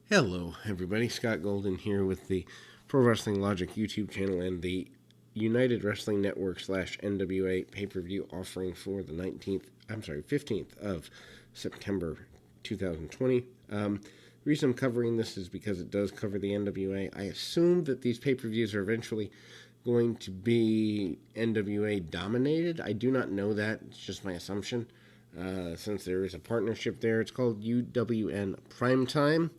Hello, everybody. Scott Golden here with the Pro Wrestling Logic YouTube channel and the United Wrestling Network / NWA pay-per-view offering for the 15th of September 2020. The reason I'm covering this is because it does cover the NWA. I assume that these pay-per-views are eventually going to be NWA dominated. I do not know that. It's just my assumption. Since there is a partnership there, it's called UWN Primetime.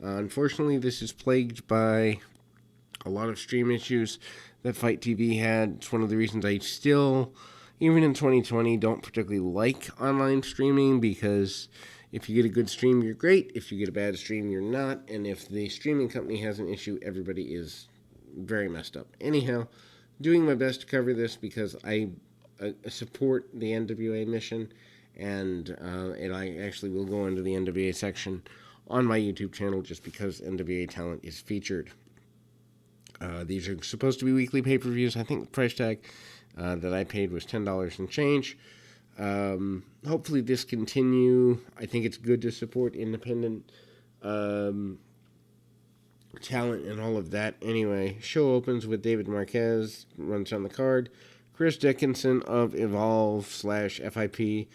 Unfortunately, this is plagued by a lot of stream issues that Fight TV had. It's one of the reasons I still, even in 2020, don't particularly like online streaming, because if you get a good stream, you're great. If you get a bad stream, you're not. And if the streaming company has an issue, everybody is very messed up. Anyhow, doing my best to cover this because I support the NWA mission, and I actually will go into the NWA section on my YouTube channel just because NWA talent is featured. These are supposed to be weekly pay-per-views. I think the price tag that I paid was $10 and change. Hopefully this continue. I think it's good to support independent talent and all of that. Anyway, show opens with David Marquez, runs on the card. Chris Dickinson of Evolve / FIP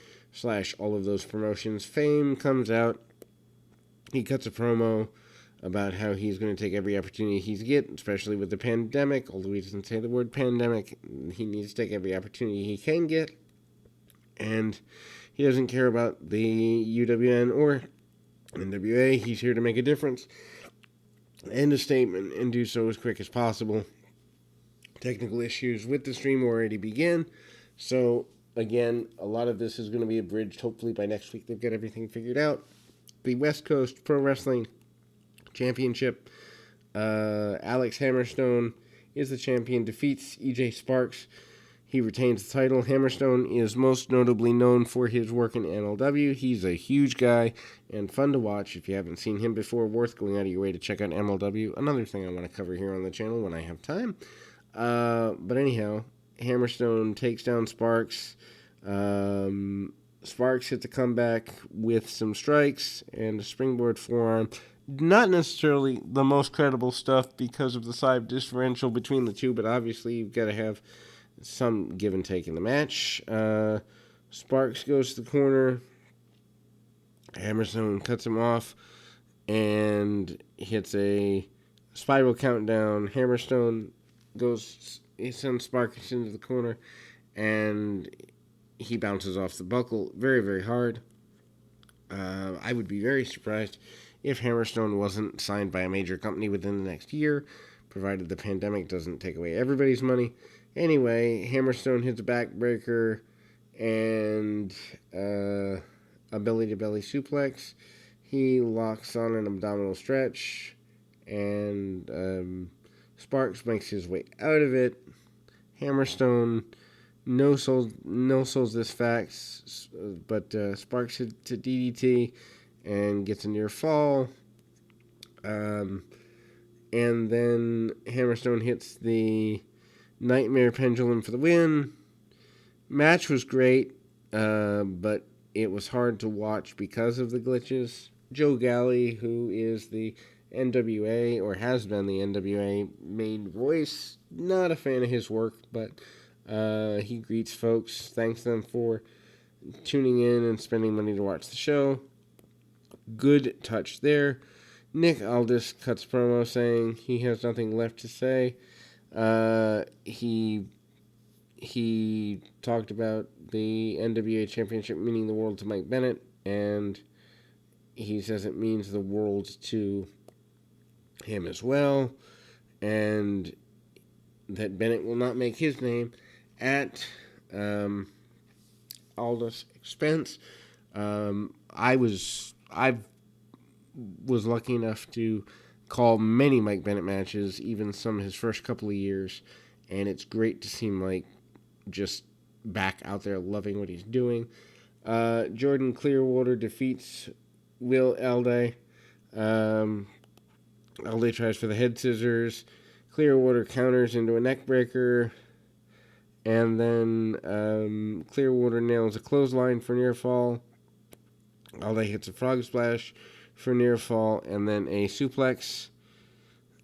/ all of those promotions. Fame comes out. He cuts a promo about how he's going to take every opportunity he's get, especially with the pandemic. Although he doesn't say the word pandemic, he needs to take every opportunity he can get. And he doesn't care about the UWN or NWA. He's here to make a difference. End a statement and do so as quick as possible. Technical issues with the stream already begin. So, again, a lot of this is going to be abridged. Hopefully by next week they've got everything figured out. The West Coast Pro Wrestling Championship. Alex Hammerstone is the champion, defeats EJ Sparks. He retains the title. Hammerstone is most notably known for his work in MLW. He's a huge guy and fun to watch. If you haven't seen him before, worth going out of your way to check out MLW. Another thing I want to cover here on the channel when I have time. But anyhow, Hammerstone takes down Sparks. Sparks hits a comeback with some strikes and a springboard forearm. Not necessarily the most credible stuff because of the size differential between the two, but obviously you've got to have some give and take in the match. Sparks goes to the corner. Hammerstone cuts him off and hits a spiral countdown. Hammerstone he sends Sparks into the corner, and he bounces off the buckle very, very hard. I would be very surprised if Hammerstone wasn't signed by a major company within the next year, provided the pandemic doesn't take away everybody's money. Anyway, Hammerstone hits a backbreaker and a belly-to-belly suplex. He locks on an abdominal stretch, and Sparks makes his way out of it. Hammerstone no souls this fax, but Sparks hit to DDT and gets a near fall. And then Hammerstone hits the Nightmare Pendulum for the win. Match was great, but it was hard to watch because of the glitches. Joe Galli, who is the NWA, or has been the NWA main voice, not a fan of his work, but he greets folks, thanks them for tuning in and spending money to watch the show. Good touch there. Nick Aldis cuts promo saying he has nothing left to say. He talked about the NWA Championship meaning the world to Mike Bennett, and he says it means the world to him as well, and that Bennett will not make his name at Aldous' expense. I was lucky enough to call many Mike Bennett matches, even some of his first couple of years, and it's great to see Mike just back out there loving what he's doing. Jordan Clearwater defeats Will Alday. Alday tries for the head scissors. Clearwater counters into a neck breaker. And then Clearwater nails a clothesline for near fall. Alday hits a frog splash for near fall, and then a suplex.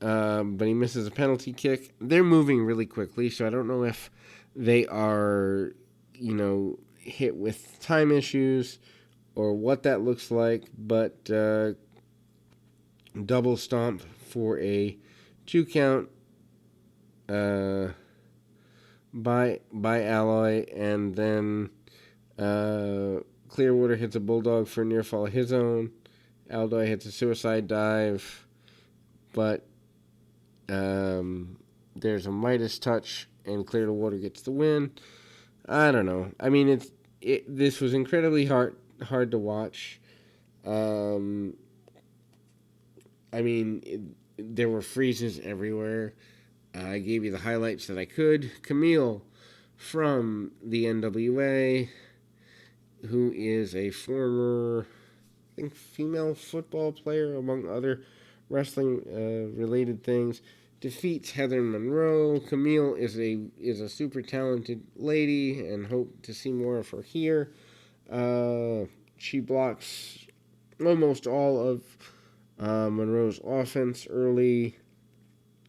But he misses a penalty kick. They're moving really quickly, so I don't know if they are, hit with time issues or what that looks like. But double stomp for a 2 count by Alloy, and then Clearwater hits a bulldog for a near fall of his own. Alloy hits a suicide dive, but there's a Midas touch, and Clearwater gets the win. I don't know. I mean, this was incredibly hard to watch. There were freezes everywhere. I gave you the highlights that I could. Camille from the NWA, who is a former, I think, female football player, among other wrestling-related things, defeats Heather Monroe. Camille is a super talented lady, and hope to see more of her here. She blocks almost all of Monroe's offense early.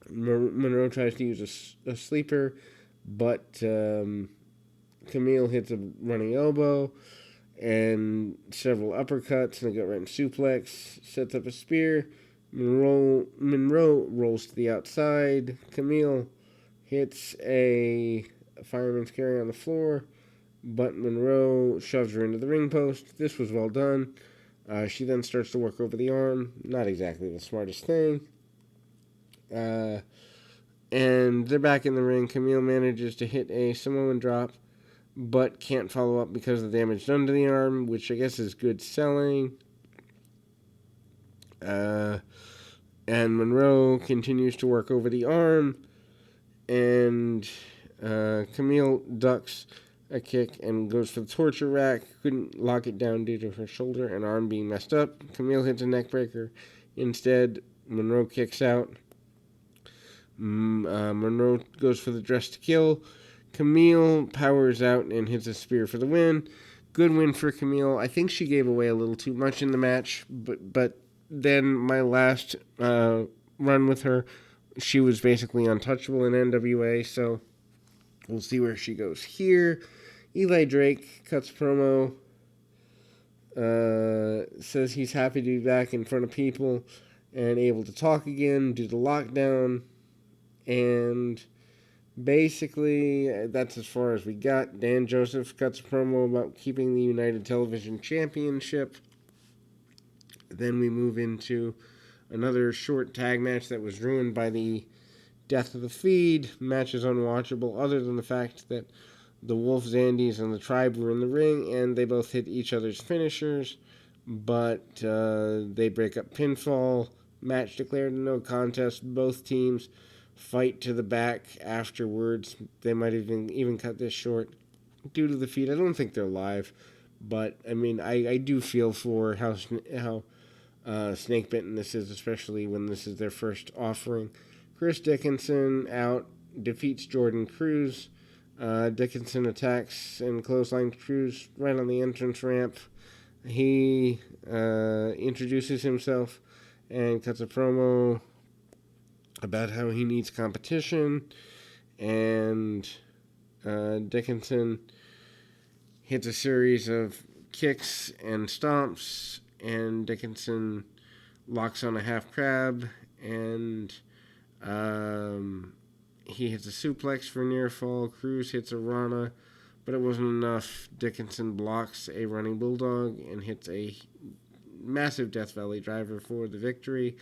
Monroe tries to use a sleeper, but Camille hits a running elbow and several uppercuts and a gut wrench suplex, sets up a spear. Monroe rolls to the outside. Camille hits a fireman's carry on the floor, but Monroe shoves her into the ring post. This was well done. She then starts to work over the arm. Not exactly the smartest thing. And they're back in the ring. Camille manages to hit a Samoan drop, but can't follow up because of the damage done to the arm, which I guess is good selling. And Monroe continues to work over the arm, and Camille ducks a kick and goes for the torture rack. Couldn't lock it down due to her shoulder and arm being messed up. Camille hits a neck breaker. Instead, Monroe kicks out. Monroe goes for the dress to kill. Camille powers out and hits a spear for the win. Good win for Camille. I think she gave away a little too much in the match, but then my last run with her, she was basically untouchable in NWA, so we'll see where she goes here. Eli Drake cuts promo, says he's happy to be back in front of people and able to talk again due to lockdown, and basically that's as far as we got. Dan Joseph cuts a promo about keeping the United Television Championship. Then we move into another short tag match that was ruined by the death of the feed. Match is unwatchable other than the fact that the Wolf Zandies and the Tribe were in the ring, and they both hit each other's finishers, but they break up pinfall. Match declared a no contest. Both teams fight to the back afterwards. They might even cut this short due to the feed. I don't think they're live, but I mean, I do feel for how snake bitten this is, especially when this is their first offering. Chris Dickinson out, defeats Jordan Cruz. Dickinson attacks and clotheslines Cruz right on the entrance ramp. He introduces himself and cuts a promo about how he needs competition, and Dickinson hits a series of kicks and stomps, and Dickinson locks on a half crab, and he hits a suplex for near fall. Cruz hits a Rana, but it wasn't enough. Dickinson blocks a running bulldog and hits a massive Death Valley driver for the victory.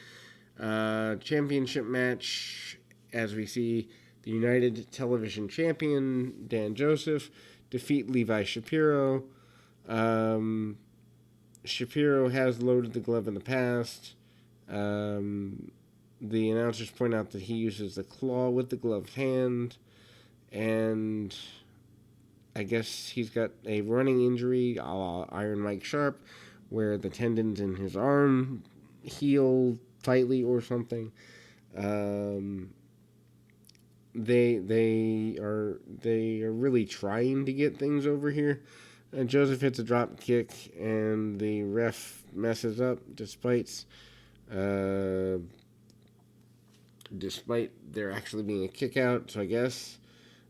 Championship match, as we see the United Television Champion, Dan Joseph, defeat Levi Shapiro. Shapiro has loaded the glove in the past. The announcers point out that he uses the claw with the gloved hand, and I guess he's got a running injury, a la Iron Mike Sharp, where the tendons in his arm heal tightly or something. They are really trying to get things over here. And Joseph hits a drop kick, and the ref messes up despite there actually being a kick out. So I guess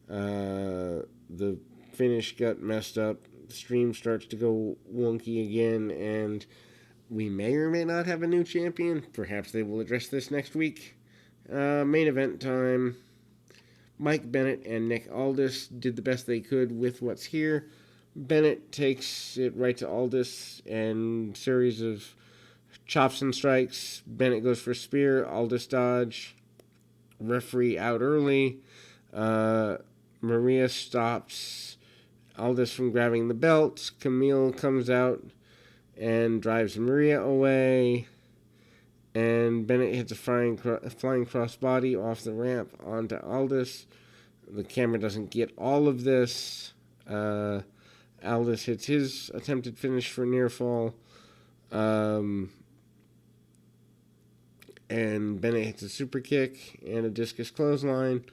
the finish got messed up. The stream starts to go wonky again, and we may or may not have a new champion. Perhaps they will address this next week. Main event time. Mike Bennett and Nick Aldis did the best they could with what's here. Bennett takes it right to Aldis and series of chops and strikes. Bennett goes for a spear. Aldis dodge. Referee out early. Maria stops Aldis from grabbing the belt. Camille comes out and drives Maria away. And Bennett hits a flying crossbody off the ramp onto Aldis. The camera doesn't get all of this. Aldis hits his attempted finish for near fall. And Bennett hits a super kick and a discus clothesline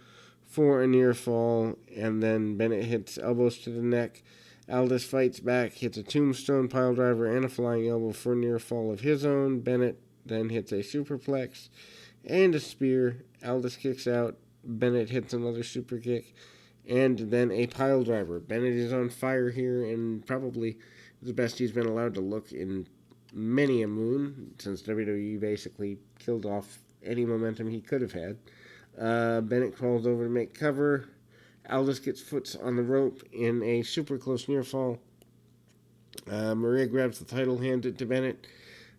for a near fall. And then Bennett hits elbows to the neck. Aldis fights back, hits a tombstone piledriver and a flying elbow for a near fall of his own. Bennett then hits a superplex and a spear. Aldis kicks out. Bennett hits another super kick and then a pile driver. Bennett is on fire here and probably the best he's been allowed to look in many a moon since WWE basically killed off any momentum he could have had. Bennett crawls over to make cover. Aldis gets foot on the rope in a super close near fall. Maria grabs the title, hands it to Bennett.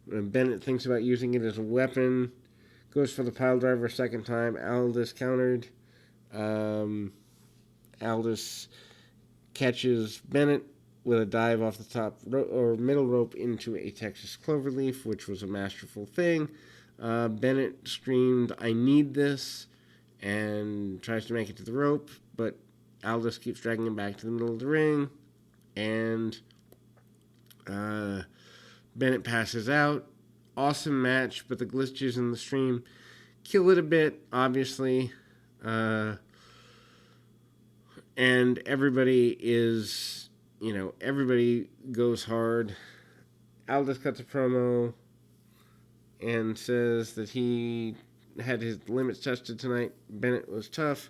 Bennett thinks about using it as a weapon. Goes for the pile driver a second time. Aldis countered. Aldis catches Bennett with a dive off the top or middle rope into a Texas Cloverleaf, which was a masterful thing. Bennett screamed, "I need this," and tries to make it to the rope, but Aldis keeps dragging him back to the middle of the ring, and Bennett passes out. Awesome match, but the glitches in the stream kill it a bit, obviously. And everybody goes hard. Aldis cuts a promo and says that he had his limits tested tonight. Bennett was tough.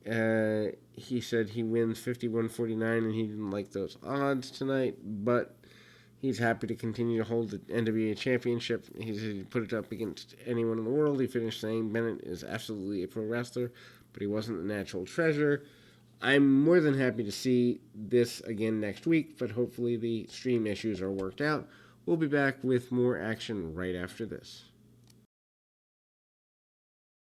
He said he wins 51-49 and he didn't like those odds tonight, but he's happy to continue to hold the NWA Championship. He said he'd put it up against anyone in the world. He finished saying Bennett is absolutely a pro wrestler, but he wasn't the natural treasure. I'm more than happy to see this again next week, but hopefully the stream issues are worked out. We'll be back with more action right after this.